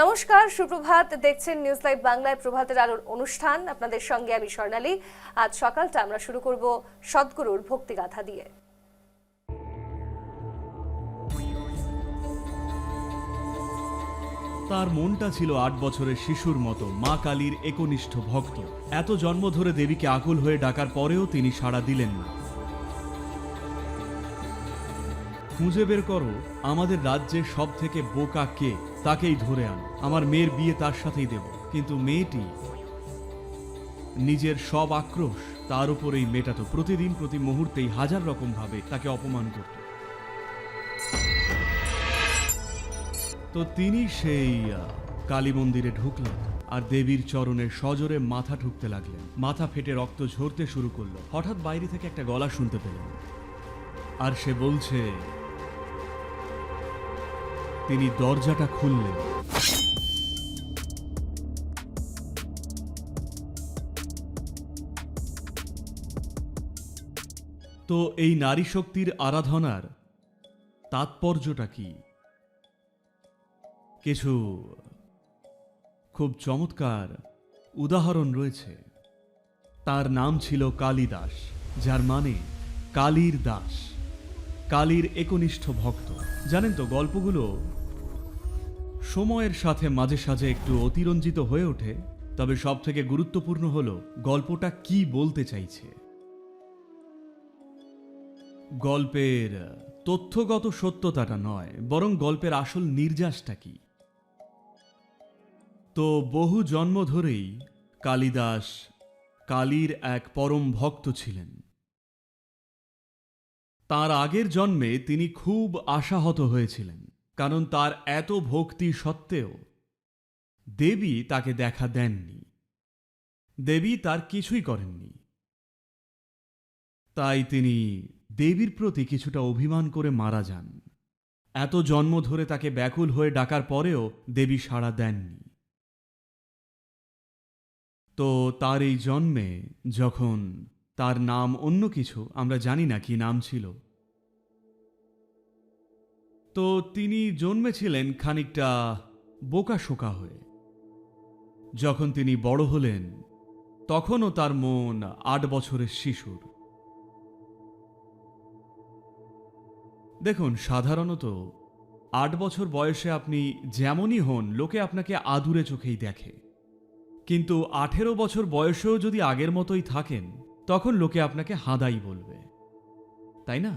নমস্কার, সুপ্রভাত। দেখছেন নিউজ লাইভ বাংলায় প্রভাতের আলোর অনুষ্ঠান। আপনাদের সঙ্গে আমি স্বর্ণালী। আজ সকালটা আমরা শুরু করব সদ্গুরুর ভক্তিগাথা দিয়ে। তার মনটা ছিল ৮ বছরের শিশুর মতো, মা কালীর একনিষ্ঠ ভক্ত। এত জন্ম ধরে দেবীকে আকুল হয়ে ডাকার পরেও তিনি সাড়া দিলেন না। খুঁজে বের করো আমাদের রাজ্যের সব থেকে বোকা কে, তাকেই ধরে আনো, আমার মেয়ের বিয়ে তার সাথেই দেব। কিন্তু মেয়েটি নিজের সব আক্রোশ তার উপরেই মেটাতো। প্রতিদিন প্রতি মুহূর্তেই হাজার রকম ভাবে তাকে অপমান করত। তো তিনি সেই কালী মন্দিরে ঢুকলেন আর দেবীর চরণে সজোরে মাথা ঠুকতে লাগলেন। মাথা ফেটে রক্ত ঝরতে শুরু করলো। হঠাৎ বাইরে থেকে একটা গলা শুনতে পেলেন, আর সে বলছে। তিনি দরজাটা খুললেন। তো এই নারী শক্তির আরাধনার তাৎপর্যটা কি? কিছু খুব চমৎকার উদাহরণ রয়েছে। তার নাম ছিল কালিদাস, যার মানে কালীর দাস, কালীর একনিষ্ঠ ভক্ত। জানেন তো, গল্পগুলো সময়ের সাথে মাঝে সাঝে একটু অতিরঞ্জিত হয়ে ওঠে, তবে সব থেকে গুরুত্বপূর্ণ হলো গল্পটা কি বলতে চাইছে। গল্পের তথ্যগত সত্যতাটা নয়, বরং গল্পের আসল নির্যাসটা কি। তো বহু জন্ম ধরেই কালিদাস কালীর এক পরম ভক্ত ছিলেন। তার আগের জন্মে তিনি খুব আশাহত হয়েছিলেন, কারণ তার এত ভক্তি সত্ত্বেও দেবী তাকে দেখা দেননি। দেবী তার কিছুই করেননি। তাই তিনি দেবীর প্রতি কিছুটা অভিমান করে মারা যান। এত জন্ম ধরে তাকে ব্যাকুল হয়ে ডাকার পরেও দেবী সাড়া দেননি। তো তার এই জন্মে, যখন তার নাম অন্য কিছু, আমরা জানি না কি নাম ছিল, তো তিনি জন্মেছিলেন খানিকটা বোকাশোকা হয়ে। যখন তিনি বড় হলেন, তখনও তার মন ৮ বছরের শিশুর। দেখুন, সাধারণত ৮ বছর বয়সে আপনি যেমনই হন, লোকে আপনাকে আদুরে চোখেই দেখে। কিন্তু ১৮ বছর বয়সেও যদি আগের মতোই থাকেন, তখন লোকে আপনাকে হাঁদাই বলবে, তাই না?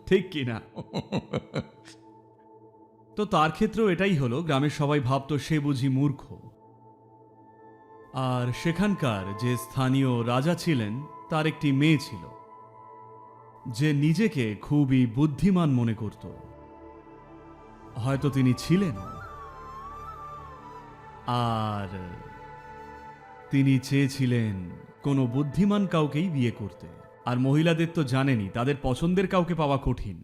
ঠিক কি না? তো তার ক্ষেত্রেও এটাই হলো। গ্রামের সবাই ভাবতো সে বুঝি মূর্খ। আর সেখানকার যে স্থানীয় রাজা ছিলেন, তার একটি মেয়ে ছিল যে নিজেকে খুবই বুদ্ধিমান মনে করত। হয়তো তিনি ছিলেন। আর তিনি চেয়েছিলেন কোনো বুদ্ধিমান কাউকেই বিয়ে করতে। আর মহিলাদের তো জানেনই, তাদের পছন্দের কাউকে পাওয়া কঠিন।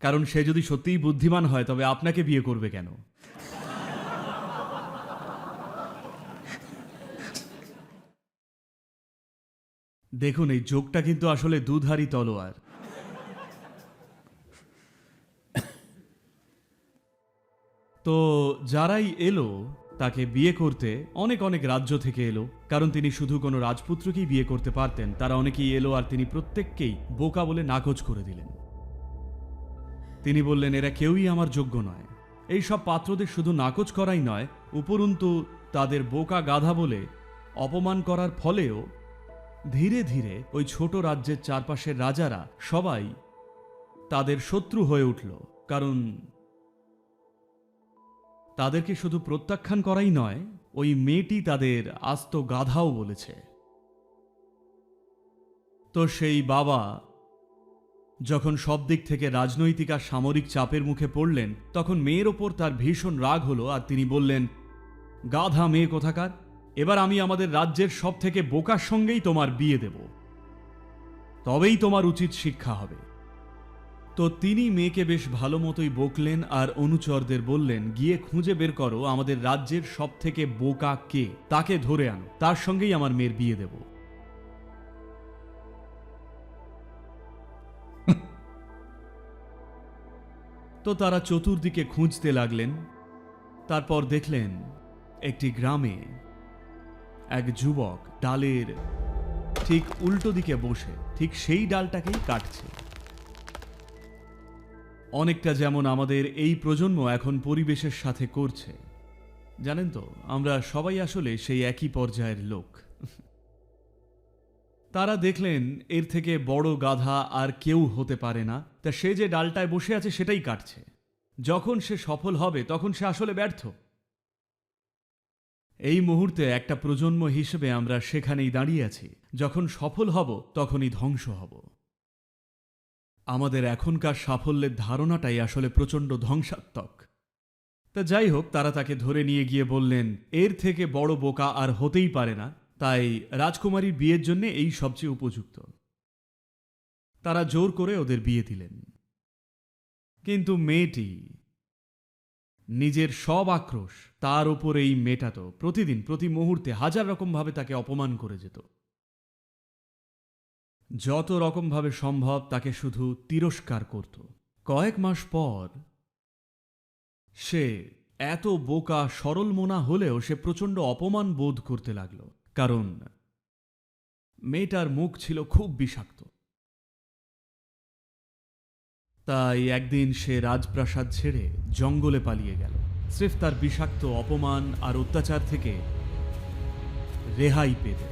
কারণ সে যদি সত্যিই বুদ্ধিমান হয়, তবে আপনাকে বিয়ে করবে কেন? দেখুন, এই জোকটা কিন্তু আসলে দুধারী তলোয়ার। তো যারাই এলো তাকে বিয়ে করতে, অনেক অনেক রাজ্য থেকে এলো, কারণ তিনি শুধু কোনো রাজপুত্রকেই বিয়ে করতে পারতেন। তারা অনেকেই এলো, আর তিনি প্রত্যেককেই বোকা বলে নাকচ করে দিলেন। তিনি বললেন, এরা কেউই আমার যোগ্য নয়। এই সব পাত্রদের শুধু নাকচ করাই নয়, উপরন্তু তাদের বোকা গাধা বলে অপমান করার ফলেও ধীরে ধীরে ওই ছোট রাজ্যের চারপাশের রাজারা সবাই তাদের শত্রু হয়ে উঠল। কারণ তাদেরকে শুধু প্রত্যাখ্যান করাই নয়, ওই মেয়েটি তাদের আস্ত গাধাও বলেছে। তো সেই বাবা যখন সব দিক থেকে রাজনৈতিক আর সামরিক চাপের মুখে পড়লেন, তখন মেয়ের ওপর তার ভীষণ রাগ হলো। আর তিনি বললেন, গাধা মেয়ে কোথাকার, এবার আমি আমাদের রাজ্যের সব থেকে বোকার সঙ্গেই তোমার বিয়ে দেব, তবেই তোমার উচিত শিক্ষা হবে। তো তিনি মেয়েকে বেশ ভালো মতোই বকলেন আর অনুচরদের বললেন, গিয়ে খুঁজে বের করো আমাদের রাজ্যের সব থেকে বোকা কে, তাকে ধরে আনো, তার সঙ্গেই আমার মেয়ের বিয়ে দেব। তো তারা চতুর্দিকে খুঁজতে লাগলেন। তারপর দেখলেন একটি গ্রামে এক যুবক ডালের ঠিক উল্টো দিকে বসে ঠিক সেই ডালটাকেই কাটছে। অনেকটা যেমন আমাদের এই প্রজন্ম এখন পরিবেশের সাথে করছে। জানেন তো, আমরা সবাই আসলে সেই একই পর্যায়ের লোক। তারা দেখলেন এর থেকে বড় গাধা আর কেউ হতে পারে না, তা সে যে ডালটায় বসে আছে সেটাই কাটছে। যখন সে সফল হবে তখন সে আসলে ব্যর্থ। এই মুহূর্তে একটা প্রজন্ম হিসেবে আমরা সেখানেই দাঁড়িয়ে আছি। যখন সফল হব তখনই ধ্বংস হব। আমাদের এখনকার সাফল্যের ধারণাটাই আসলে প্রচণ্ড ধ্বংসাত্মক। তা যাই হোক, তারা তাকে ধরে নিয়ে গিয়ে বললেন এর থেকে বড় বোকা আর হতেই পারে না, তাই রাজকুমারীর বিয়ের জন্য এই সবচেয়ে উপযুক্ত। তারা জোর করে ওদের বিয়ে দিলেন। কিন্তু মেয়েটি নিজের সব আক্রোশ তার ওপরেই মেটাতো। প্রতিদিন প্রতি মুহূর্তে হাজার রকমভাবে তাকে অপমান করে যেত। যত রকমভাবে সম্ভব তাকে শুধু তিরস্কার করত। কয়েক মাস পর সে এত বোকা সরল মনা হলেও সে প্রচণ্ড অপমান বোধ করতে লাগল, কারণ মেয়েটার মুখ ছিল খুব বিষাক্ত। তাই একদিন সে রাজপ্রাসাদ ছেড়ে জঙ্গলে পালিয়ে গেল, স্রেফ তার বিষাক্ত অপমান আর অত্যাচার থেকে রেহাই পেতে।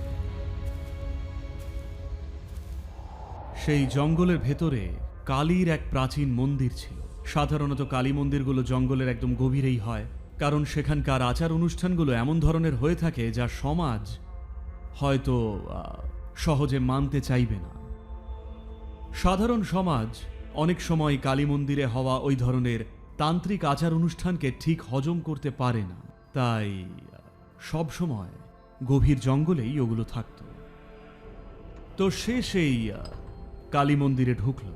সেই জঙ্গলের ভেতরে কালীর এক প্রাচীন মন্দির ছিল। সাধারণত কালী মন্দিরগুলো জঙ্গলের একদম গভীরেই হয়, কারণ সেখানকার আচার অনুষ্ঠানগুলো এমন ধরনের হয়ে থাকে যা সমাজ হয়তো সহজে মানতে চাইবে না। সাধারণ সমাজ অনেক সময় কালী মন্দিরে হওয়া ওই ধরনের তান্ত্রিক আচার অনুষ্ঠানকে ঠিক হজম করতে পারে না, তাই সব সময় গভীর জঙ্গলেই ওগুলো থাকত। তো সে সেই কালী মন্দিরে ঢুকল।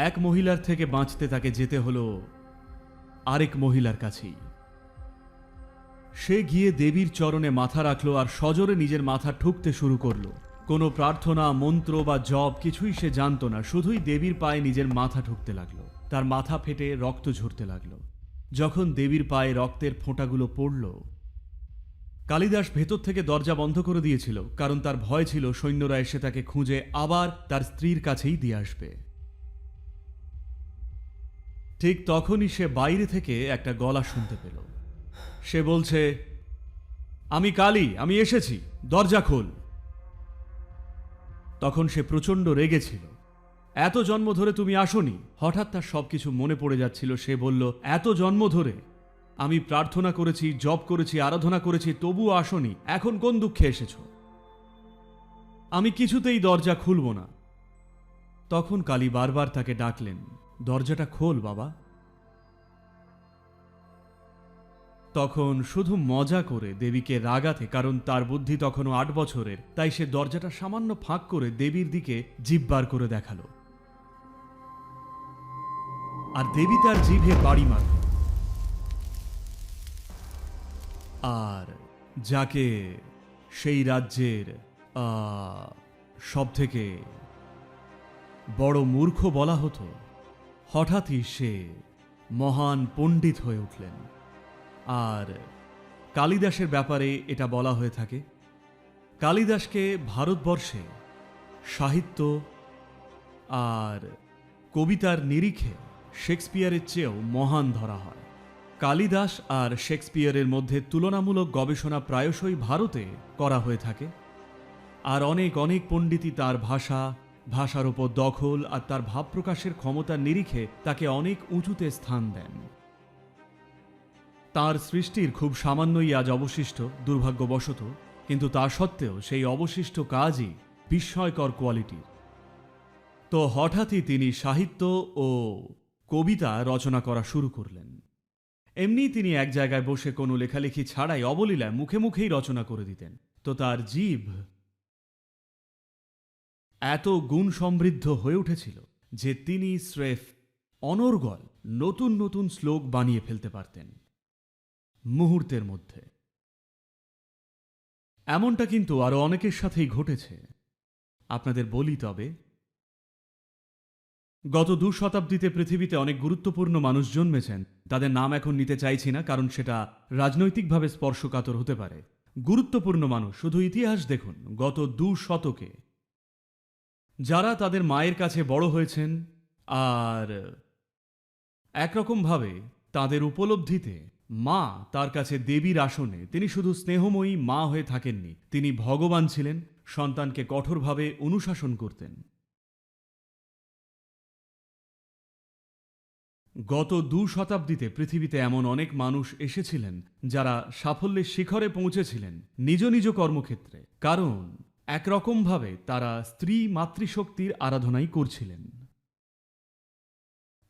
এক মহিলার থেকে বাঁচতে তাকে যেতে হলো আরেক মহিলার কাছেই। সে গিয়ে দেবীর চরণে মাথা রাখল আর সজোরে নিজের মাথা ঠুকতে শুরু করলো। কোনো প্রার্থনা, মন্ত্র বা জপ কিছুই সে জানত না, শুধুই দেবীর পায়ে নিজের মাথা ঠুকতে লাগলো। তার মাথা ফেটে রক্ত ঝরতে লাগলো। যখন দেবীর পায়ে রক্তের ফোঁটাগুলো পড়ল, কালিদাস ভেতর থেকে দরজা বন্ধ করে দিয়েছিল, কারণ তার ভয় ছিল সৈন্যরা এসে তাকে খুঁজে আবার তার স্ত্রীর কাছেই দিয়ে আসবে। ঠিক তখনই সে বাইরে থেকে একটা গলা শুনতে পেল। সে বলছে, আমি কালী, আমি এসেছি, দরজা খোল। তখন সে প্রচণ্ড রেগেছিল। এত জন্ম ধরে তুমি আসোনি। হঠাৎ তার সবকিছু মনে পড়ে যাচ্ছিল। সে বলল, এত জন্ম ধরে আমি প্রার্থনা করেছি, জপ করেছি, আরাধনা করেছি, তবুও আসোনি। এখন কোন দুঃখে এসেছ? আমি কিছুতেই দরজা খুলব না। তখন কালী বারবার তাকে ডাকলেন, দরজাটা খোল বাবা। তখন শুধু মজা করে দেবীকে রাগাতে, কারণ তার বুদ্ধি তখনও 8 বছরের, তাই সে দরজাটা সামান্য ফাঁক করে দেবীর দিকে জিভ বার করে দেখালো। আর দেবী তার জিভে বাড়ি মারল। আর যাকে সেই রাজ্যের সব থেকে বড় মূর্খ বলা হতো, হঠাৎই সে মহান পণ্ডিত হয়ে উঠলেন। আর কালিদাসের ব্যাপারে এটা বলা হয়ে থাকে, কালিদাসকে ভারতবর্ষে সাহিত্য আর কবিতার নিরিখে শেক্সপিয়ারের চেয়েও মহান ধরা হয়। কালিদাস আর শেক্সপিয়ারের মধ্যে তুলনামূলক গবেষণা প্রায়শই ভারতে করা হয়ে থাকে। আর অনেক অনেক পণ্ডিতই তার ভাষার ওপর দখল আর তার ভাব প্রকাশের ক্ষমতার নিরিখে তাকে অনেক উঁচুতে স্থান দেন। তার সৃষ্টির খুব সামান্যই আজ অবশিষ্ট, দুর্ভাগ্যবশত, কিন্তু তা সত্ত্বেও সেই অবশিষ্ট কাজই বিস্ময়কর কোয়ালিটির। তো হঠাৎই তিনি সাহিত্য ও কবিতা রচনা করা শুরু করলেন। এমনি তিনি এক জায়গায় বসে কোনো লেখালেখি ছাড়াই অবলীলায় মুখে মুখেই রচনা করে দিতেন। তো তার জিভ এত গুণ সমৃদ্ধ হয়ে উঠেছিল যে তিনি স্রেফ অনর্গল নতুন নতুন শ্লোক বানিয়ে ফেলতে পারতেন মুহূর্তের মধ্যে। এমনটা কিন্তু আরো অনেকের সাথেই ঘটেছে। আপনাদের বলি তবে, গত 2 শতাব্দীতে পৃথিবীতে অনেক গুরুত্বপূর্ণ মানুষ জন্মেছেন। তাদের নাম এখন নিতে চাইছি না, কারণ সেটা রাজনৈতিকভাবে স্পর্শকাতর হতে পারে। গুরুত্বপূর্ণ মানুষ শুধু ইতিহাস দেখুন, গত 2 শতকে যারা তাদের মায়ের কাছে বড় হয়েছেন, আর একরকমভাবে তাদের উপলব্ধিতে মা তার কাছে দেবীর আসনে, তিনি শুধু স্নেহময়ী মা হয়ে থাকেননি, তিনি ভগবান ছিলেন। সন্তানকে কঠোরভাবে অনুশাসন করতেন। গত 2 শতাব্দীতে পৃথিবীতে এমন অনেক মানুষ এসেছিলেন যারা সাফল্যের শিখরে পৌঁছেছিলেন নিজ নিজ কর্মক্ষেত্রে, কারণ একরকমভাবে তারা স্ত্রী মাতৃশক্তির আরাধনাই করছিলেন।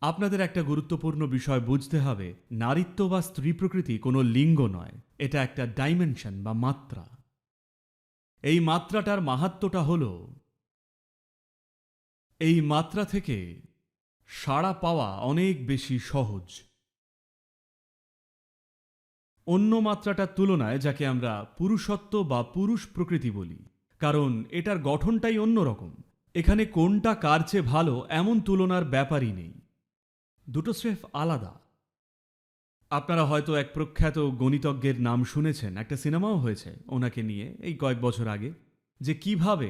আপনাদের একটা গুরুত্বপূর্ণ বিষয় বুঝতে হবে, নারীত্ব বা স্ত্রী প্রকৃতি কোনো লিঙ্গ নয়, এটা একটা ডাইমেনশন বা মাত্রা। এই মাত্রাটার মাহাত্ম্যটা হল, এই মাত্রা থেকে সাড়া পাওয়া অনেক বেশি সহজ অন্য মাত্রাটার তুলনায়, যাকে আমরা পুরুষত্ব বা পুরুষ প্রকৃতি বলি, কারণ এটার গঠনটাই অন্যরকম। এখানে কোনটা কার চেয়ে ভালো এমন তুলনার ব্যাপারই নেই, দুটো স্রেফ আলাদা। আপনারা হয়তো এক প্রখ্যাত গণিতজ্ঞের নাম শুনেছেন, একটা সিনেমাও হয়েছে ওনাকে নিয়ে এই কয়েক বছর আগে, যে কিভাবে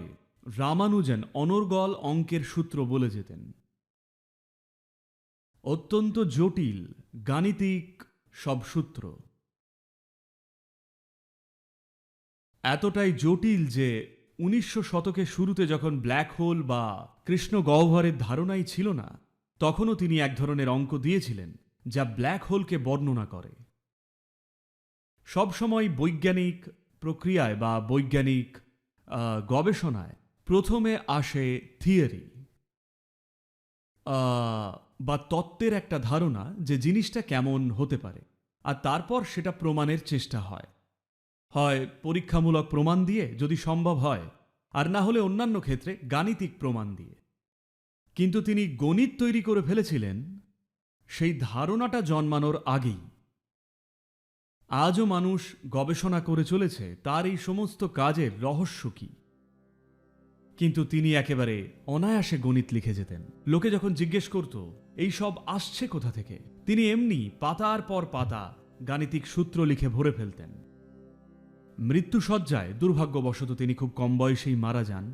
রামানুজন অনর্গল অঙ্কের সূত্র বলে যেতেন। অত্যন্ত জটিল গাণিতিক সব সূত্র, এতটাই জটিল যে 1900 শতকের শুরুতে যখন ব্ল্যাক হোল বা কৃষ্ণ গহ্বরের ধারণাই ছিল না, তখনও তিনি এক ধরনের অঙ্ক দিয়েছিলেন যা ব্ল্যাক হোলকে বর্ণনা করে। সবসময় বৈজ্ঞানিক প্রক্রিয়ায় বা বৈজ্ঞানিক গবেষণায় প্রথমে আসে থিওরি বা তত্ত্বের একটা ধারণা যে জিনিসটা কেমন হতে পারে, আর তারপর সেটা প্রমাণের চেষ্টা হয়, হয় পরীক্ষামূলক প্রমাণ দিয়ে যদি সম্ভব হয়, আর না হলে অন্যান্য ক্ষেত্রে গাণিতিক প্রমাণ দিয়ে। কিন্তু তিনি গণিত তৈরি করে ফেলেছিলেন সেই ধারণাটা জন্মানোর আগেই। আজও মানুষ গবেষণা করে চলেছে তার এই সমস্ত কাজের রহস্য কি, কিন্তু তিনি একেবারে অনায়াসে গণিত লিখে যেতেন। লোকে যখন জিজ্ঞেস করত এই সব আসছে কোথা থেকে, তিনি এমনি পাতার পর পাতা গাণিতিক সূত্র লিখে ভরে ফেলতেন। মৃত্যুশয্যায় দুর্ভাগ্যবশত তিনি খুব কম বয়সেই মারা যান।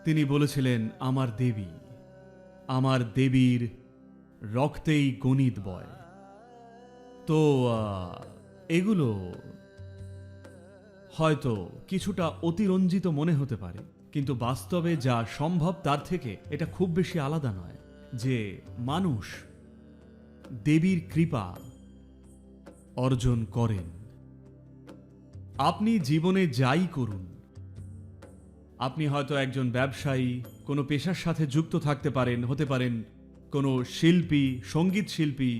তিনি বলেছিলেন, আমার দেবীর রক্তেই গণিত বয়। তো এগুলো হয়তো কিছুটা অতিরঞ্জিত মনে হতে পারে, কিন্তু বাস্তবে যা সম্ভব তার থেকে এটা খুব বেশি আলাদা নয়, যে মানুষ দেবীর কৃপা অর্জন করেন। আপনি জীবনে যাই করুন, আপনি হয়তো একজন ব্যবসায়ী, কোনো পেশার সাথে যুক্ত থাকতে পারেন, হতে পারেন কোনো শিল্পী, সঙ্গীত শিল্পী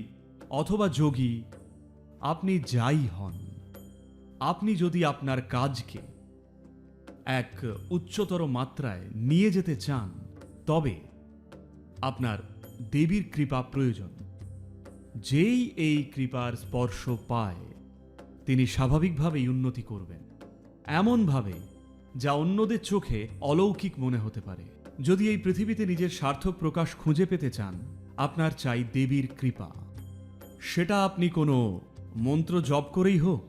অথবা যোগী, আপনি যাই হন, আপনি যদি আপনার কাজকে এক উচ্চতর মাত্রায় নিয়ে যেতে চান, তবে আপনার দেবীর কৃপা প্রয়োজন। যেই এই কৃপার স্পর্শ পায়, তিনি স্বাভাবিকভাবেই উন্নতি করবেন, এমনভাবে যা অন্যদের চোখে অলৌকিক মনে হতে পারে। যদি এই পৃথিবীতে নিজের সার্থক প্রকাশ খুঁজে পেতে চান, আপনার চাই দেবীর কৃপা। সেটা আপনি কোনো মন্ত্র জপ করেই হোক,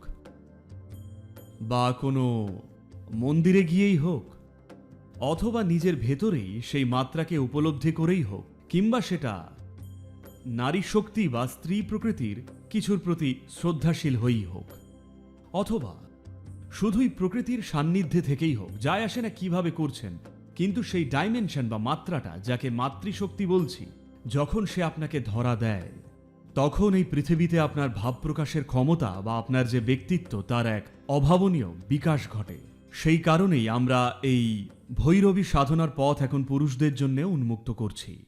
বা কোনো মন্দিরে গিয়েই হোক, অথবা নিজের ভেতরেই সেই মাত্রাকে উপলব্ধি করেই হোক, কিংবা সেটা নারী শক্তি বা স্ত্রী প্রকৃতির কিছুর প্রতি শ্রদ্ধাশীল হয়েই হোক, অথবা শুধুই প্রকৃতির সান্নিধ্যে থেকেই হোক, যায় আসে না কিভাবে করছেন, কিন্তু সেই ডাইমেনশন বা মাত্রাটা, যাকে মাতৃশক্তি বলছি, যখন সে আপনাকে ধরা দেয়, তখন এই পৃথিবীতে আপনার ভাব প্রকাশের ক্ষমতা বা আপনার যে ব্যক্তিত্ব, তার এক অভাবনীয় বিকাশ ঘটে। সেই কারণেই আমরা এই ভৈরবী সাধনার পথ এখন পুরুষদের জন্য উন্মুক্ত করছি।